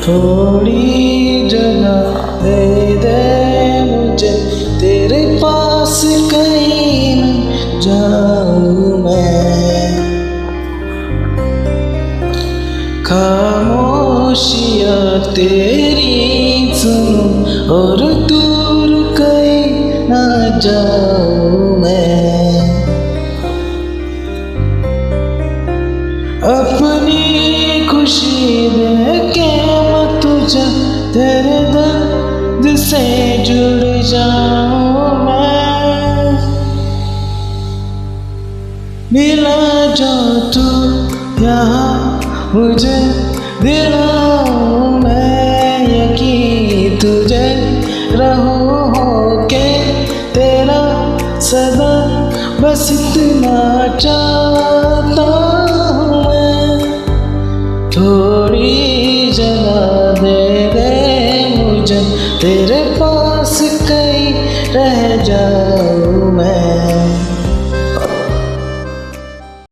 थोड़ी जगह दे दे मुझे, तेरे पास कहीं न जाऊं मैं। खामोशियाँ तेरी सुनूं और दूर कहीं ना जाऊं मैं। अपनी खुशी देके मैं तुझे, तेरे दर्द से जुड़ जाऊं मैं। मिला जो तू यहाँ मुझे दिलाऊं मैं यकीन, तुझे रहूं होके तेरा सदा, बस इतना चाहता हूँ मैं। थोड़ी जगह दे दे मुझे, तेरे पास कहीं रह जाऊं